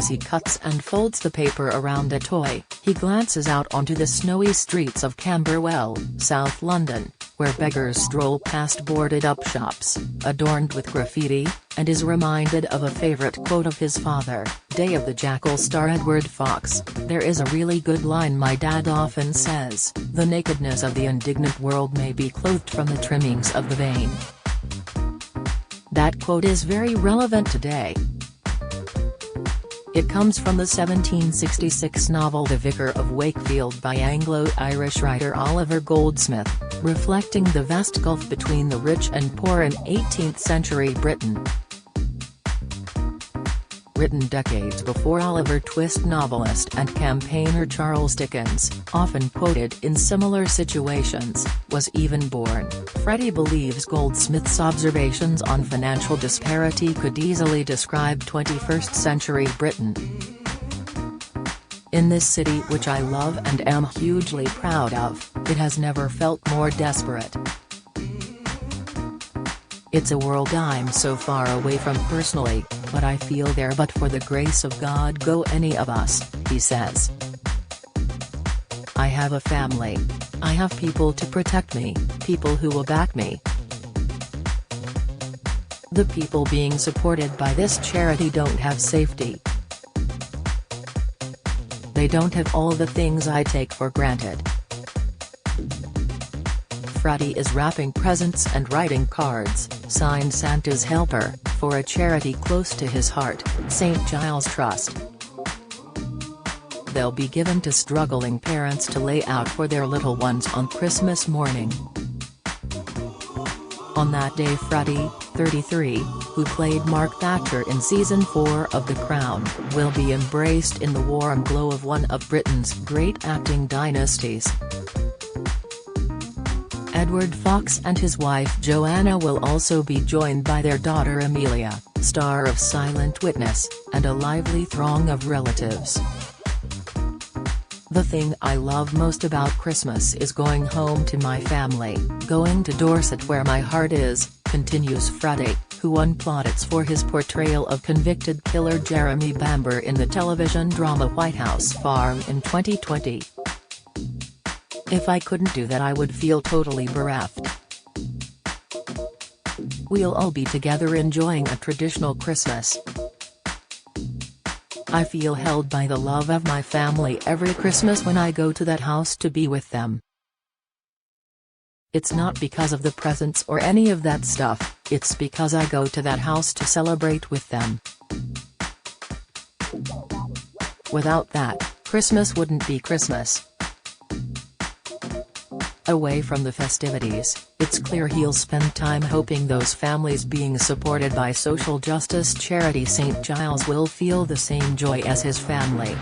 As he cuts and folds the paper around a toy, he glances out onto the snowy streets of Camberwell, South London, where beggars stroll past boarded-up shops, adorned with graffiti, and is reminded of a favourite quote of his father, Day of the Jackal star Edward Fox. "There is a really good line my dad often says, the nakedness of the indignant world may be clothed from the trimmings of the vain." That quote is very relevant today. It comes from the 1766 novel The Vicar of Wakefield by Anglo-Irish writer Oliver Goldsmith, reflecting the vast gulf between the rich and poor in 18th-century Britain. Written decades before Oliver Twist, novelist and campaigner Charles Dickens, often quoted in similar situations, was even born. Freddie believes Goldsmith's observations on financial disparity could easily describe 21st-century Britain. "In this city which I love and am hugely proud of, it has never felt more desperate. It's a world I'm so far away from personally, but I feel there but for the grace of God go any of us," he says. "I have a family. I have people to protect me, people who will back me. The people being supported by this charity don't have safety. They don't have all the things I take for granted." Freddie is wrapping presents and writing cards, signed Santa's Helper, for a charity close to his heart, St. Giles Trust. They'll be given to struggling parents to lay out for their little ones on Christmas morning. On that day Freddie, 33, who played Mark Thatcher in Season 4 of The Crown, will be embraced in the warm glow of one of Britain's great acting dynasties. Edward Fox and his wife Joanna will also be joined by their daughter Amelia, star of Silent Witness, and a lively throng of relatives. "The thing I love most about Christmas is going home to my family, going to Dorset where my heart is," continues Freddie, who won plaudits for his portrayal of convicted killer Jeremy Bamber in the television drama White House Farm in 2020. "If I couldn't do that I would feel totally bereft. We'll all be together enjoying a traditional Christmas. I feel held by the love of my family every Christmas when I go to that house to be with them. It's not because of the presents or any of that stuff, it's because I go to that house to celebrate with them. Without that, Christmas wouldn't be Christmas." Away from the festivities, it's clear he'll spend time hoping those families being supported by social justice charity St. Giles will feel the same joy as his family.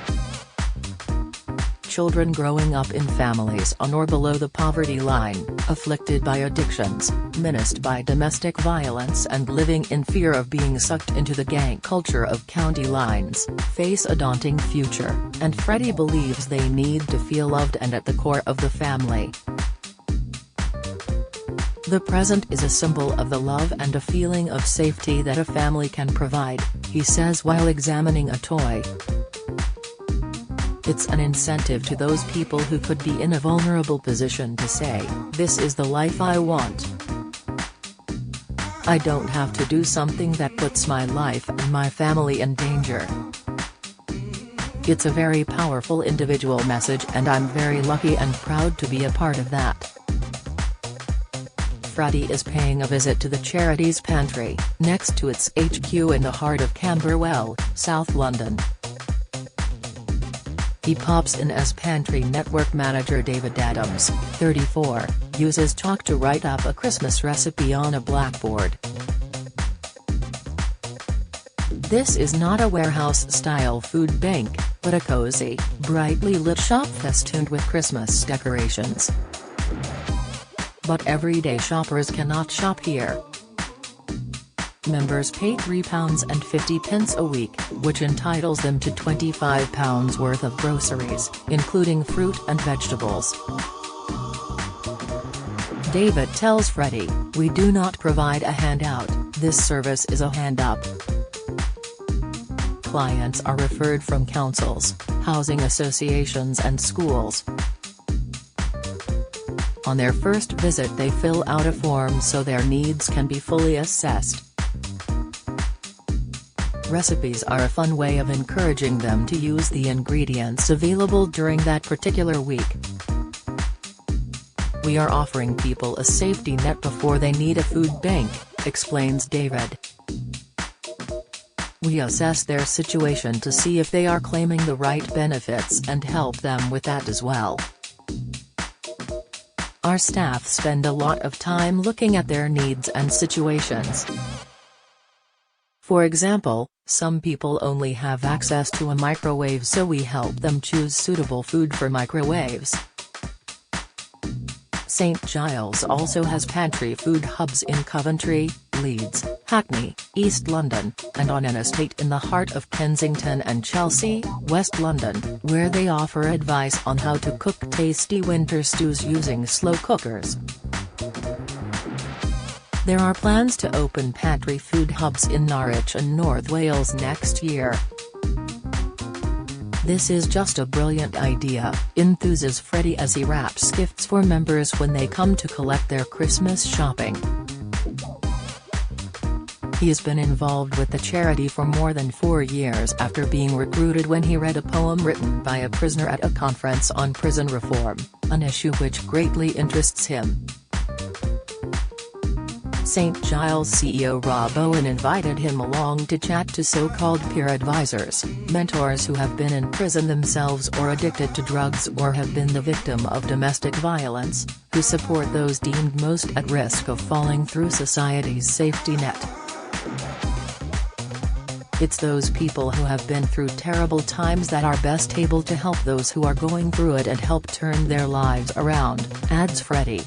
Children growing up in families on or below the poverty line, afflicted by addictions, menaced by domestic violence and living in fear of being sucked into the gang culture of county lines, face a daunting future, and Freddie believes they need to feel loved and at the core of the family. "The present is a symbol of the love and a feeling of safety that a family can provide," he says while examining a toy. "It's an incentive to those people who could be in a vulnerable position to say, 'This is the life I want. I don't have to do something that puts my life and my family in danger.' It's a very powerful individual message and I'm very lucky and proud to be a part of that." Freddie is paying a visit to the charity's pantry, next to its HQ in the heart of Camberwell, South London. He pops in as pantry network manager David Adams, 34, uses chalk to write up a Christmas recipe on a blackboard. This is not a warehouse-style food bank, but a cozy, brightly lit shop festooned with Christmas decorations. But everyday shoppers cannot shop here. Members pay £3.50 a week, which entitles them to £25 worth of groceries, including fruit and vegetables. David tells Freddie, "We do not provide a handout, this service is a hand-up." clients are referred from councils, housing associations and schools. On their first visit they fill out a form so their needs can be fully assessed. Recipes are a fun way of encouraging them to use the ingredients available during that particular week. We are offering people a safety net before they need a food bank, explains David. We assess their situation to see if they are claiming the right benefits and help them with that as well. Our staff spend a lot of time looking at their needs and situations. For example, some people only have access to a microwave, so we help them choose suitable food for microwaves. St. Giles also has pantry food hubs in Coventry, Leeds, Hackney, East London, and on an estate in the heart of Kensington and Chelsea, West London, where they offer advice on how to cook tasty winter stews using slow cookers. There are plans to open pantry food hubs in Norwich and North Wales next year. This is just a brilliant idea, enthuses Freddie as he wraps gifts for members when they come to collect their Christmas shopping. He has been involved with the charity for more than 4 years after being recruited when he read a poem written by a prisoner at a conference on prison reform, an issue which greatly interests him. St. Giles CEO Rob Owen invited him along to chat to so-called peer advisors, mentors who have been in prison themselves or addicted to drugs or have been the victim of domestic violence, who support those deemed most at risk of falling through society's safety net. It's those people who have been through terrible times that are best able to help those who are going through it and help turn their lives around, adds Freddie.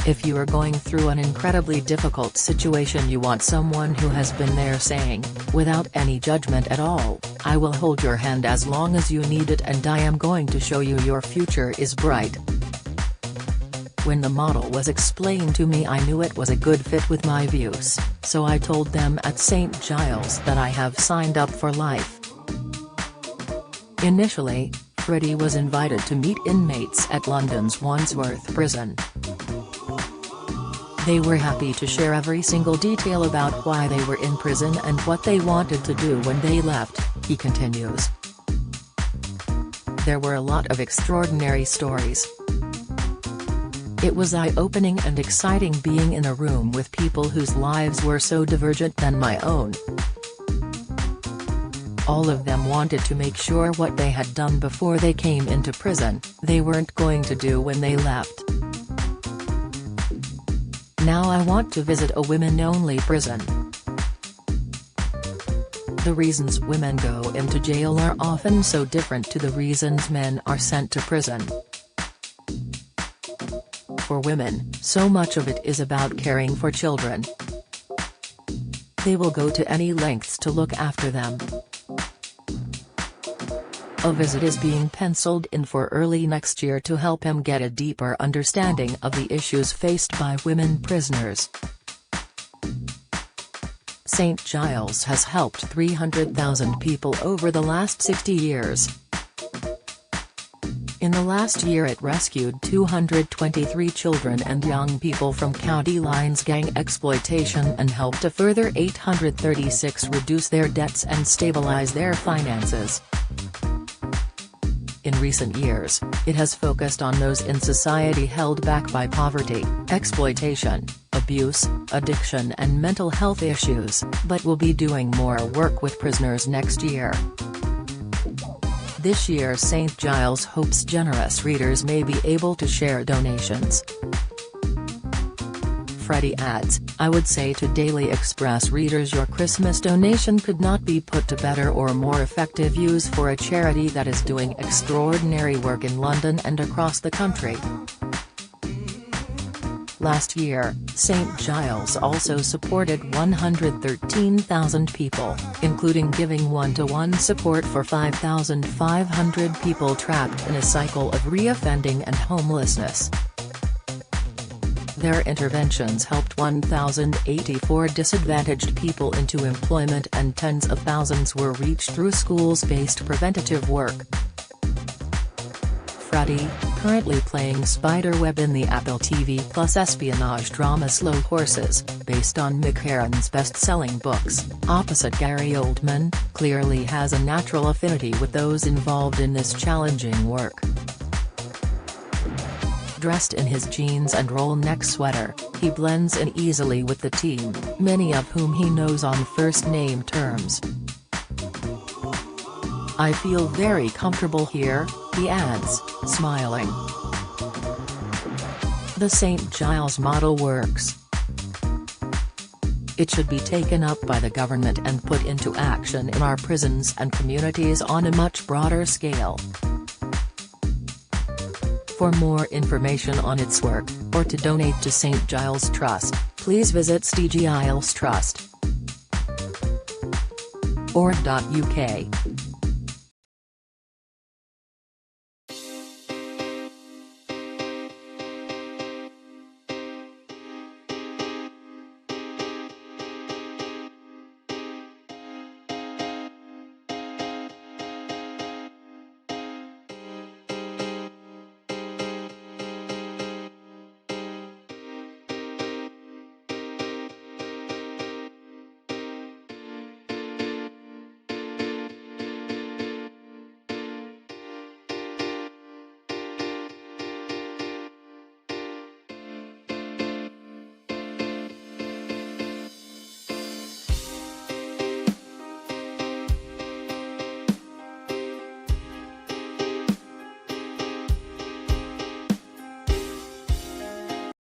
If you are going through an incredibly difficult situation, you want someone who has been there saying, without any judgment at all, I will hold your hand as long as you need it and I am going to show you your future is bright. When the model was explained to me, I knew it was a good fit with my views, so I told them at St. Giles that I have signed up for life. Initially, Freddie was invited to meet inmates at London's Wandsworth prison. They were happy to share every single detail about why they were in prison and what they wanted to do when they left, he continues. There were a lot of extraordinary stories. It was eye-opening and exciting being in a room with people whose lives were so divergent than my own. All of them wanted to make sure what they had done before they came into prison, they weren't going to do when they left. Now I want to visit a women-only prison. The reasons women go into jail are often so different to the reasons men are sent to prison. For women, so much of it is about caring for children. They will go to any lengths to look after them. A visit is being penciled in for early next year to help him get a deeper understanding of the issues faced by women prisoners. St. Giles has helped 300,000 people over the last 60 years. In the last year it rescued 223 children and young people from county lines gang exploitation and helped a further 836 reduce their debts and stabilize their finances. In recent years, it has focused on those in society held back by poverty, exploitation, abuse, addiction and mental health issues, but will be doing more work with prisoners next year. This year St. Giles hopes generous readers may be able to share donations. Freddie adds, I would say to Daily Express readers, your Christmas donation could not be put to better or more effective use for a charity that is doing extraordinary work in London and across the country. Last year, St. Giles also supported 113,000 people, including giving one-to-one support for 5,500 people trapped in a cycle of reoffending and homelessness. Their interventions helped 1,084 disadvantaged people into employment and tens of thousands were reached through schools-based preventative work. Freddie, currently playing Spiderweb in the Apple TV Plus espionage drama Slow Horses, based on Mick Herron's best-selling books, opposite Gary Oldman, clearly has a natural affinity with those involved in this challenging work. Dressed in his jeans and roll-neck sweater, he blends in easily with the team, many of whom he knows on first-name terms. "I feel very comfortable here," he adds, smiling. The St. Giles model works. It should be taken up by the government and put into action in our prisons and communities on a much broader scale. For more information on its work, or to donate to St. Giles Trust, please visit stgilestrust.org.uk.